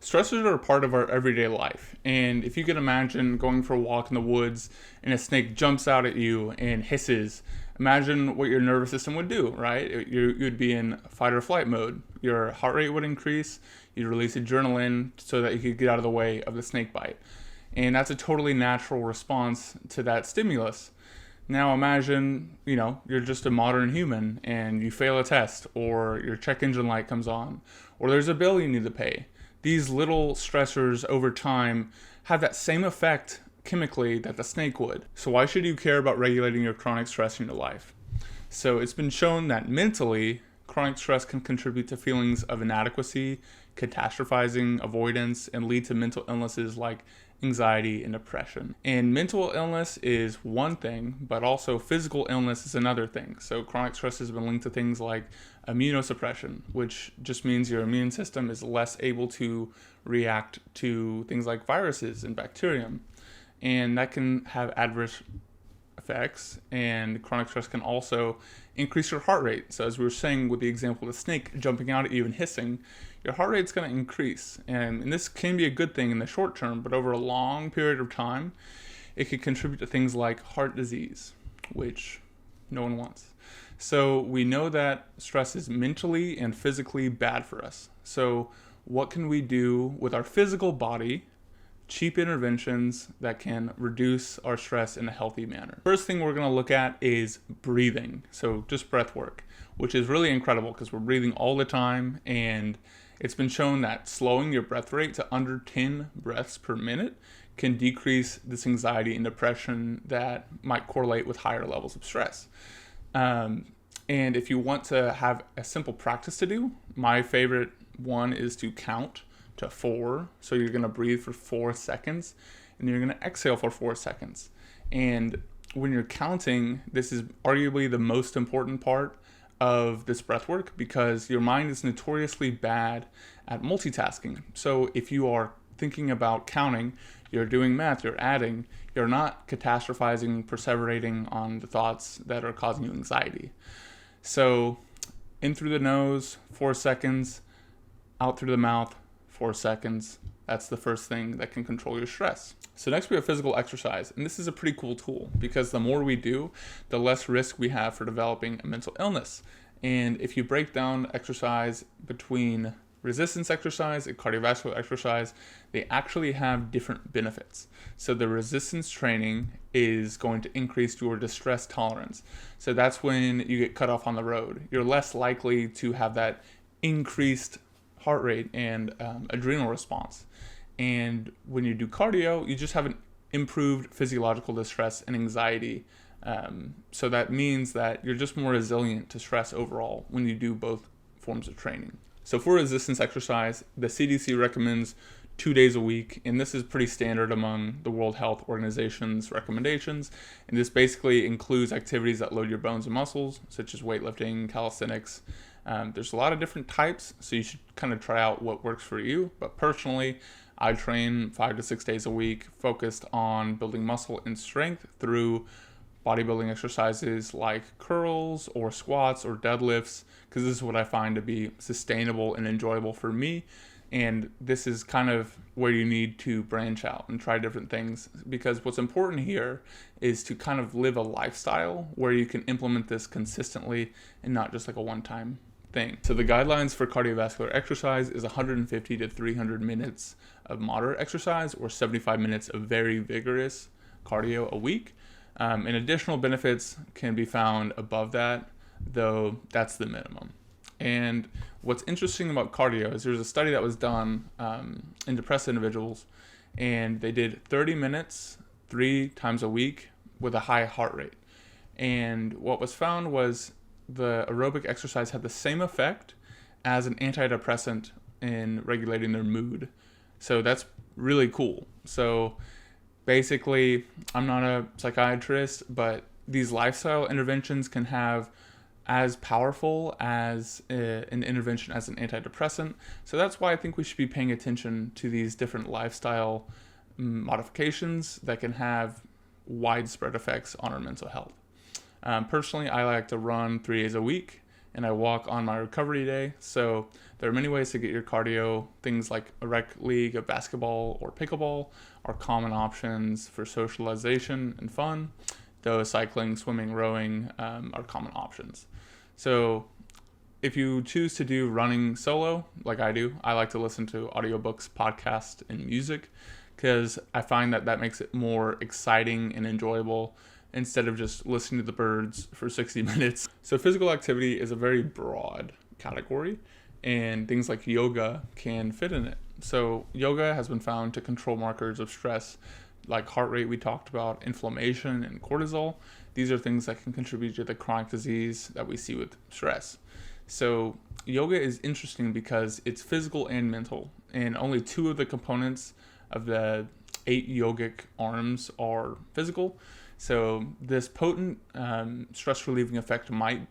Stressors are a part of our everyday life. And if you can imagine going for a walk in the woods and a snake jumps out at you and hisses, imagine what your nervous system would do, right? You'd be in fight or flight mode. Your heart rate would increase. You'd release adrenaline so that you could get out of the way of the snake bite. And that's a totally natural response to that stimulus. Now imagine, you're just a modern human and you fail a test, or your check engine light comes on, or there's a bill you need to pay. These little stressors over time have that same effect chemically that the snake would. So why should you care about regulating your chronic stress in your life? So it's been shown that mentally, chronic stress can contribute to feelings of inadequacy, catastrophizing, avoidance, and lead to mental illnesses like anxiety and depression. And mental illness is one thing, but also physical illness is another thing. So chronic stress has been linked to things like immunosuppression, which just means your immune system is less able to react to things like viruses and bacterium. And that can have adverse effects, and chronic stress can also increase your heart rate. So as we were saying with the example of the snake jumping out at you and hissing, your heart rate's going to increase. And this can be a good thing in the short term, but over a long period of time, it could contribute to things like heart disease, which no one wants. So we know that stress is mentally and physically bad for us. So what can we do with our physical body? Cheap interventions that can reduce our stress in a healthy manner. First thing we're going to look at is breathing. So just breath work, which is really incredible because we're breathing all the time, and it's been shown that slowing your breath rate to under 10 breaths per minute can decrease this anxiety and depression that might correlate with higher levels of stress. And if you want to have a simple practice to do, my favorite one is to count to 4. So you're going to breathe for 4 seconds and you're going to exhale for 4 seconds. And when you're counting, this is arguably the most important part of this breath work because your mind is notoriously bad at multitasking. So if you are thinking about counting, you're doing math, you're adding, you're not catastrophizing, perseverating on the thoughts that are causing you anxiety. So in through the nose, 4 seconds, out through the mouth, 4 seconds. That's the first thing that can control your stress. So next we have physical exercise. And this is a pretty cool tool because the more we do, the less risk we have for developing a mental illness. And if you break down exercise between resistance exercise and cardiovascular exercise, they actually have different benefits. So the resistance training is going to increase your distress tolerance. So that's when you get cut off on the road. You're less likely to have that increased heart rate and adrenal response. And when you do cardio, you just have an improved physiological distress and anxiety. So that means that you're just more resilient to stress overall when you do both forms of training. So for resistance exercise, the CDC recommends 2 days a week, and this is pretty standard among the World Health Organization's recommendations. And this basically includes activities that load your bones and muscles, such as weightlifting, calisthenics. There's a lot of different types, so you should kind of try out what works for you. But personally, I train 5 to 6 days a week, focused on building muscle and strength through bodybuilding exercises like curls or squats or deadlifts, because this is what I find to be sustainable and enjoyable for me. And this is kind of where you need to branch out and try different things, because what's important here is to kind of live a lifestyle where you can implement this consistently and not just like a one-time thing. So the guidelines for cardiovascular exercise is 150 to 300 minutes of moderate exercise or 75 minutes of very vigorous cardio a week. And additional benefits can be found above that, though that's the minimum. And what's interesting about cardio is there's a study that was done in depressed individuals, and they did 30 minutes 3 times a week with a high heart rate. And what was found was the aerobic exercise had the same effect as an antidepressant in regulating their mood. So that's really cool. So basically, I'm not a psychiatrist, but these lifestyle interventions can have as powerful as an intervention as an antidepressant. So that's why I think we should be paying attention to these different lifestyle modifications that can have widespread effects on our mental health. Personally, I like to run 3 days a week, and I walk on my recovery day. So there are many ways to get your cardio. Things like a rec league of basketball or pickleball are common options for socialization and fun, though cycling, swimming, rowing are common options. So if you choose to do running solo, like I do, I like to listen to audiobooks, podcasts, and music, because I find that makes it more exciting and enjoyable instead of just listening to the birds for 60 minutes. So physical activity is a very broad category, and things like yoga can fit in it. So yoga has been found to control markers of stress like heart rate we talked about, inflammation, and cortisol. These are things that can contribute to the chronic disease that we see with stress. So yoga is interesting because it's physical and mental, and only 2 of the components of the 8 yogic arms are physical. So this potent stress relieving effect might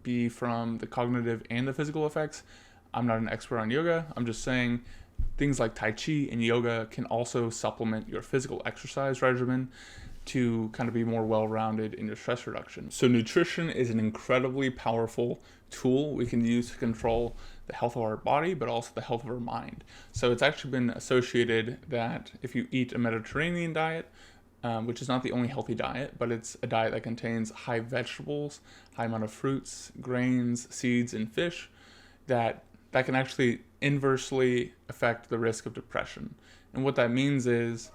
be from the cognitive and the physical effects. I'm not an expert on yoga. I'm just saying things like Tai Chi and yoga can also supplement your physical exercise regimen to kind of be more well-rounded in your stress reduction. So nutrition is an incredibly powerful tool we can use to control the health of our body, but also the health of our mind. So it's actually been associated that if you eat a Mediterranean diet, which is not the only healthy diet, but it's a diet that contains high vegetables, high amount of fruits, grains, seeds, and fish, that can actually inversely affect the risk of depression. And what that means is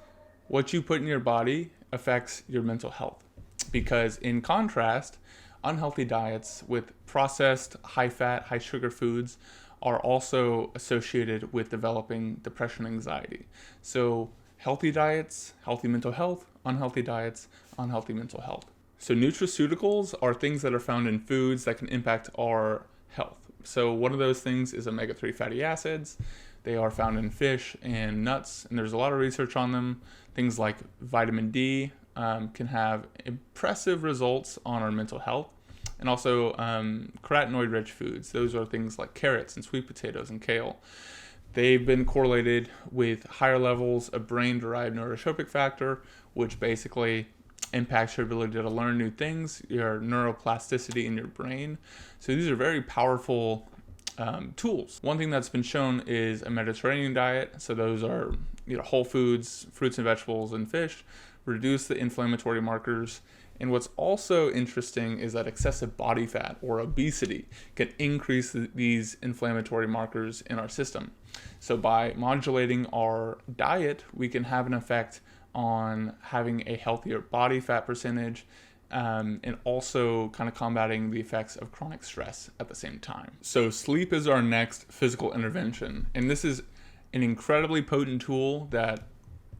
what you put in your body affects your mental health. Because in contrast, unhealthy diets with processed, high-fat, high-sugar foods are also associated with developing depression and anxiety. So healthy diets, healthy mental health; unhealthy diets, unhealthy mental health. So nutraceuticals are things that are found in foods that can impact our health. So one of those things is omega-3 fatty acids. They are found in fish and nuts, and there's a lot of research on them. Things like vitamin D can have impressive results on our mental health. And also carotenoid-rich foods. Those are things like carrots and sweet potatoes and kale. They've been correlated with higher levels of brain-derived neurotrophic factor, which basically impacts your ability to learn new things, your neuroplasticity in your brain. So these are very powerful tools. One thing that's been shown is a Mediterranean diet. So those are whole foods, fruits and vegetables, and fish, reduce the inflammatory markers. And what's also interesting is that excessive body fat or obesity can increase these inflammatory markers in our system. So by modulating our diet, we can have an effect on having a healthier body fat percentage, and also kind of combating the effects of chronic stress at the same time. So sleep is our next physical intervention, and this is an incredibly potent tool that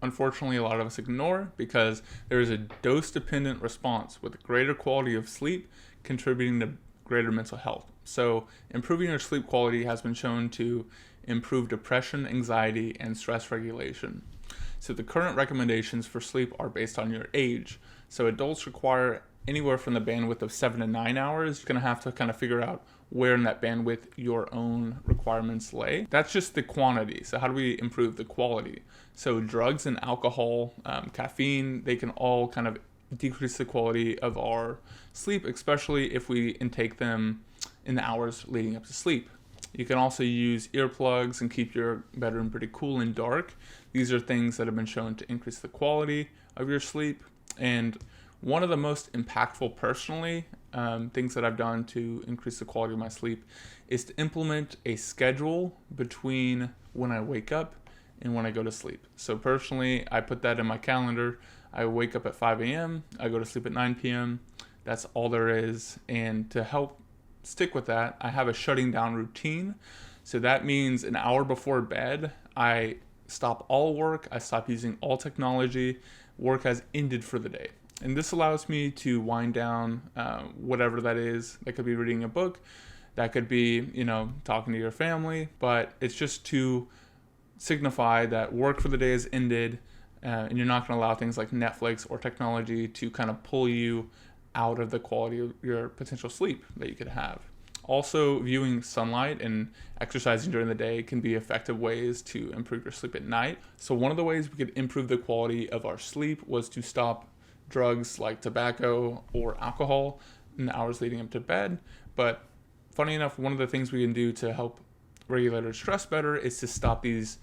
unfortunately a lot of us ignore because there is a dose-dependent response with greater quality of sleep contributing to greater mental health. So improving your sleep quality has been shown to improve depression, anxiety, and stress regulation. So the current recommendations for sleep are based on your age. So adults require anywhere from the bandwidth of 7 to 9 hours. You're going to have to kind of figure out where in that bandwidth your own requirements lay. That's just the quantity. So how do we improve the quality? So drugs and alcohol, caffeine, they can all kind of decrease the quality of our sleep, especially if we intake them in the hours leading up to sleep. You can also use earplugs and keep your bedroom pretty cool and dark. These are things that have been shown to increase the quality of your sleep. And one of the most impactful personally things that I've done to increase the quality of my sleep is to implement a schedule between when I wake up and when I go to sleep. So personally, I put that in my calendar. I wake up at 5 a.m., I go to sleep at 9 p.m. That's all there is. And to help stick with that, I have a shutting down routine. So that means an hour before bed, I stop all work, I stop using all technology, work has ended for the day. And this allows me to wind down whatever that is. That could be reading a book, that could be, talking to your family, but it's just to signify that work for the day has ended, and you're not going to allow things like Netflix or technology to kind of pull you out of the quality of your potential sleep that you could have. Also, viewing sunlight and exercising during the day can be effective ways to improve your sleep at night. So one of the ways we could improve the quality of our sleep was to stop drugs like tobacco or alcohol in the hours leading up to bed. But funny enough, one of the things we can do to help regulate our stress better is to stop these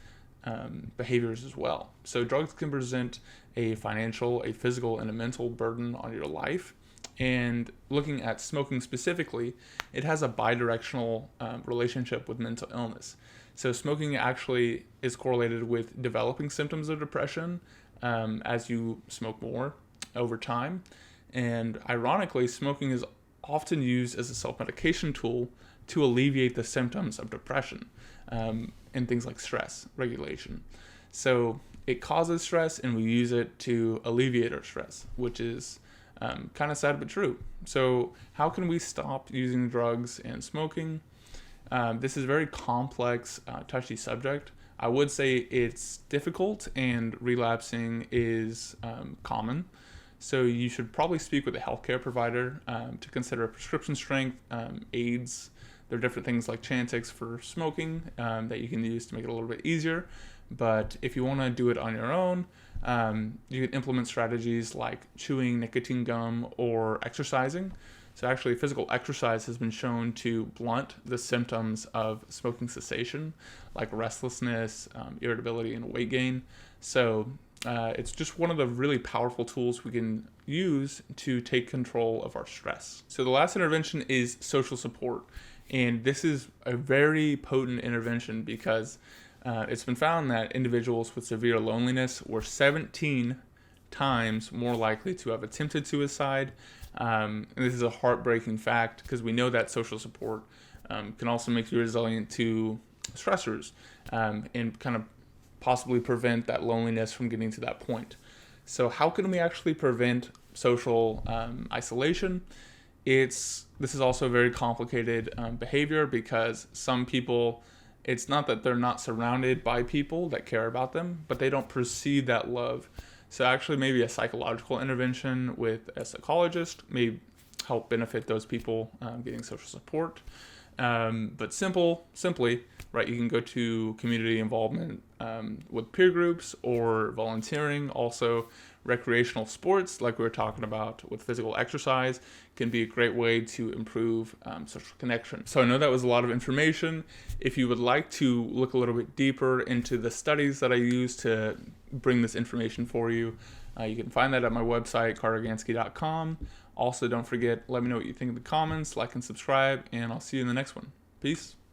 behaviors as well. So drugs can present a financial, a physical, and a mental burden on your life. And looking at smoking specifically, it has a bidirectional relationship with mental illness. So smoking actually is correlated with developing symptoms of depression as you smoke more over time. And ironically, smoking is often used as a self-medication tool to alleviate the symptoms of depression and things like stress regulation. So it causes stress, and we use it to alleviate our stress, which is kind of sad but true. So how can we stop using drugs and smoking? This is a very complex, touchy subject. I would say it's difficult, and relapsing is common. So you should probably speak with a healthcare provider to consider prescription strength, aids. There are different things like Chantix for smoking that you can use to make it a little bit easier. But if you want to do it on your own, you can implement strategies like chewing nicotine gum or exercising. So actually, physical exercise has been shown to blunt the symptoms of smoking cessation, like restlessness, irritability, and weight gain. So it's just one of the really powerful tools we can use to take control of our stress. So the last intervention is social support. And this is a very potent intervention because it's been found that individuals with severe loneliness were 17 times more likely to have attempted suicide. And this is a heartbreaking fact because we know that social support can also make you resilient to stressors and kind of possibly prevent that loneliness from getting to that point. So how can we actually prevent social isolation? This is also a very complicated behavior because some people, it's not that they're not surrounded by people that care about them, but they don't perceive that love. So actually maybe a psychological intervention with a psychologist may help benefit those people getting social support. But simply, right, you can go to community involvement with peer groups or volunteering. Also, recreational sports, like we were talking about with physical exercise, can be a great way to improve social connection. So I know that was a lot of information. If you would like to look a little bit deeper into the studies that I use to bring this information for you, you can find that at my website, cartergansky.com. Also, don't forget, let me know what you think in the comments, like and subscribe, and I'll see you in the next one. Peace.